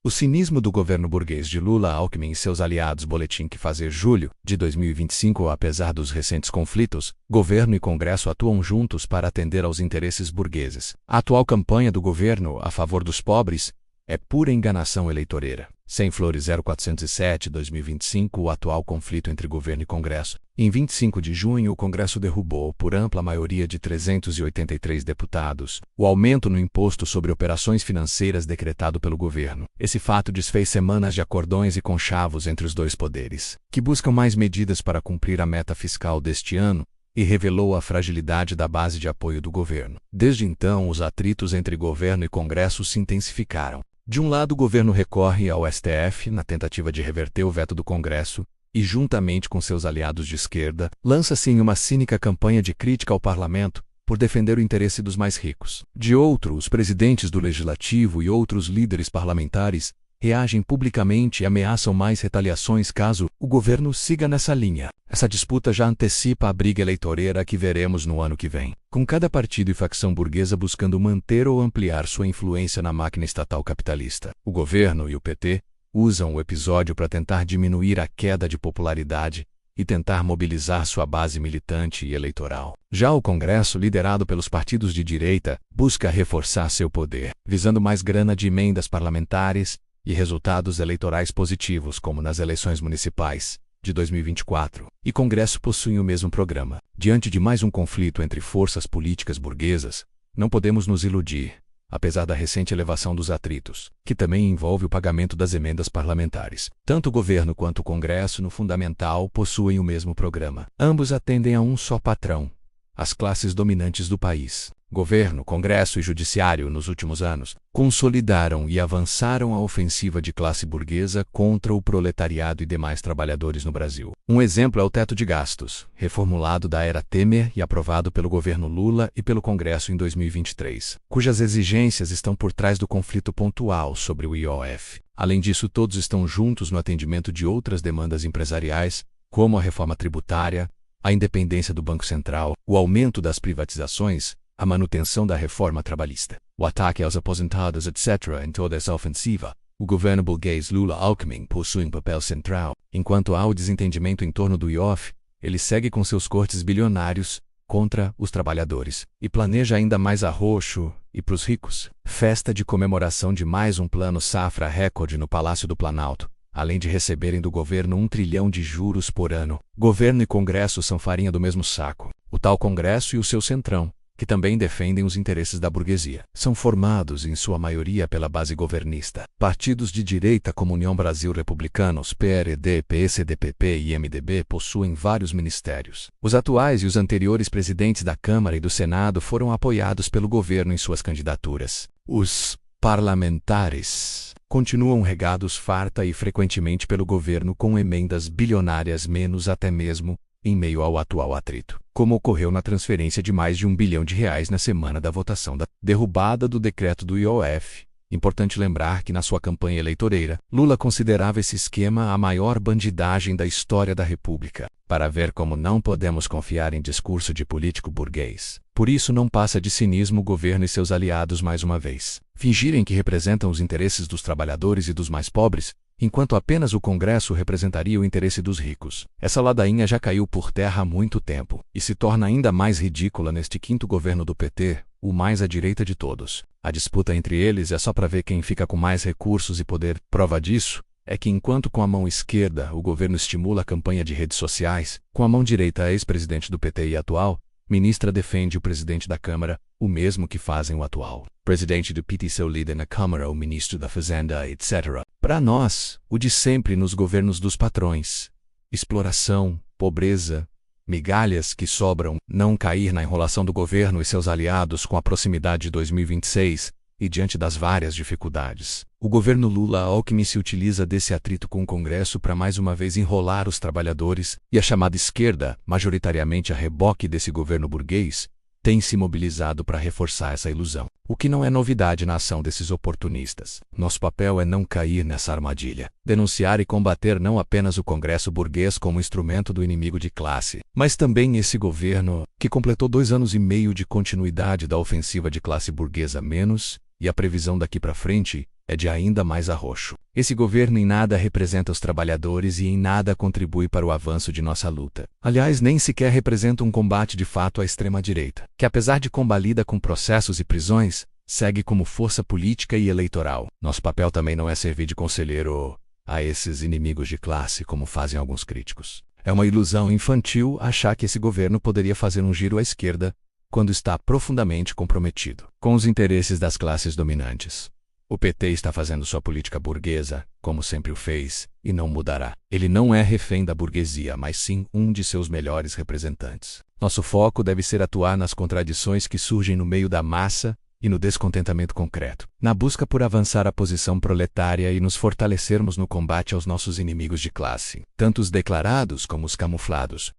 O cinismo do governo burguês de Lula, Alckmin e seus aliados. Boletim que fazer julho de 2025. Apesar dos recentes conflitos, governo e Congresso atuam juntos para atender aos interesses burgueses. A atual campanha do governo a favor dos pobres é pura enganação eleitoreira. Sem Flores 0407-2025. O atual conflito entre governo e Congresso. Em 25 de junho, o Congresso derrubou, por ampla maioria de 383 deputados, o aumento no imposto sobre operações financeiras decretado pelo governo. Esse fato desfez semanas de acordões e conchavos entre os dois poderes, que buscam mais medidas para cumprir a meta fiscal deste ano, e revelou a fragilidade da base de apoio do governo. Desde então, os atritos entre governo e Congresso se intensificaram. De um lado, o governo recorre ao STF na tentativa de reverter o veto do Congresso e, juntamente com seus aliados de esquerda, lança-se em uma cínica campanha de crítica ao parlamento por defender o interesse dos mais ricos. De outro, os presidentes do Legislativo e outros líderes parlamentares reagem publicamente e ameaçam mais retaliações caso o governo siga nessa linha. Essa disputa já antecipa a briga eleitoreira que veremos no ano que vem, com cada partido e facção burguesa buscando manter ou ampliar sua influência na máquina estatal capitalista. O governo e o PT usam o episódio para tentar diminuir a queda de popularidade e tentar mobilizar sua base militante e eleitoral. Já o Congresso, liderado pelos partidos de direita, busca reforçar seu poder, visando mais grana de emendas parlamentares e resultados eleitorais positivos, como nas eleições municipais de 2024. E Congresso possuem o mesmo programa. Diante de mais um conflito entre forças políticas burguesas, não podemos nos iludir, apesar da recente elevação dos atritos, que também envolve o pagamento das emendas parlamentares. Tanto o governo quanto o Congresso, no fundamental, possuem o mesmo programa. Ambos atendem a um só patrão: as classes dominantes do país. Governo, Congresso e Judiciário, nos últimos anos, consolidaram e avançaram a ofensiva de classe burguesa contra o proletariado e demais trabalhadores no Brasil. Um exemplo é o teto de gastos, reformulado da era Temer e aprovado pelo governo Lula e pelo Congresso em 2023, cujas exigências estão por trás do conflito pontual sobre o IOF. Além disso, todos estão juntos no atendimento de outras demandas empresariais, como a reforma tributária, a independência do Banco Central, o aumento das privatizações, a manutenção da reforma trabalhista, o ataque aos aposentados, etc. Em toda essa ofensiva, o governo burguês Lula-Alckmin possui um papel central. Enquanto há o desentendimento em torno do IOF, ele segue com seus cortes bilionários contra os trabalhadores e planeja ainda mais arroxo e para os ricos. Festa de comemoração de mais um plano safra recorde no Palácio do Planalto, além de receberem do governo 1 trilhão de juros por ano. Governo e Congresso são farinha do mesmo saco. O tal Congresso e o seu centrão, que também defendem os interesses da burguesia, são formados em sua maioria pela base governista. Partidos de direita como União Brasil Republicanos, PRD, PSDPP e MDB possuem vários ministérios. Os atuais e os anteriores presidentes da Câmara e do Senado foram apoiados pelo governo em suas candidaturas. Os parlamentares continuam regados farta e frequentemente pelo governo com emendas bilionárias menos até mesmo em meio ao atual atrito, como ocorreu na transferência de mais de R$1 bilhão na semana da votação da derrubada do decreto do IOF. Importante lembrar que na sua campanha eleitoreira, Lula considerava esse esquema a maior bandidagem da história da República, para ver como não podemos confiar em discurso de político burguês. Por isso não passa de cinismo o governo e seus aliados mais uma vez fingirem que representam os interesses dos trabalhadores e dos mais pobres, enquanto apenas o Congresso representaria o interesse dos ricos. Essa ladainha já caiu por terra há muito tempo, e se torna ainda mais ridícula neste quinto governo do PT, o mais à direita de todos. A disputa entre eles é só para ver quem fica com mais recursos e poder. Prova disso é que enquanto com a mão esquerda o governo estimula a campanha de redes sociais, com a mão direita a ex-presidente do PT e atual ministra defende o presidente da Câmara, o mesmo que fazem o atual presidente do PT, seu líder na Câmara, o ministro da Fazenda, etc. Para nós, o de sempre nos governos dos patrões: exploração, pobreza, migalhas que sobram, não cair na enrolação do governo e seus aliados com a proximidade de 2026 e diante das várias dificuldades. O governo Lula-Alckmin se utiliza desse atrito com o Congresso para mais uma vez enrolar os trabalhadores, e a chamada esquerda, majoritariamente a reboque desse governo burguês, tem se mobilizado para reforçar essa ilusão, o que não é novidade na ação desses oportunistas. Nosso papel é não cair nessa armadilha, denunciar e combater não apenas o Congresso burguês como instrumento do inimigo de classe, mas também esse governo, que completou 2 anos e meio de continuidade da ofensiva de classe burguesa menos e a previsão daqui para frente é de ainda mais arroxo. Esse governo em nada representa os trabalhadores e em nada contribui para o avanço de nossa luta. Aliás, nem sequer representa um combate de fato à extrema-direita, que apesar de combalida com processos e prisões, segue como força política e eleitoral. Nosso papel também não é servir de conselheiro a esses inimigos de classe, como fazem alguns críticos. É uma ilusão infantil achar que esse governo poderia fazer um giro à esquerda quando está profundamente comprometido com os interesses das classes dominantes. O PT está fazendo sua política burguesa, como sempre o fez, e não mudará. Ele não é refém da burguesia, mas sim um de seus melhores representantes. Nosso foco deve ser atuar nas contradições que surgem no meio da massa e no descontentamento concreto, na busca por avançar a posição proletária e nos fortalecermos no combate aos nossos inimigos de classe, tanto os declarados como os camuflados,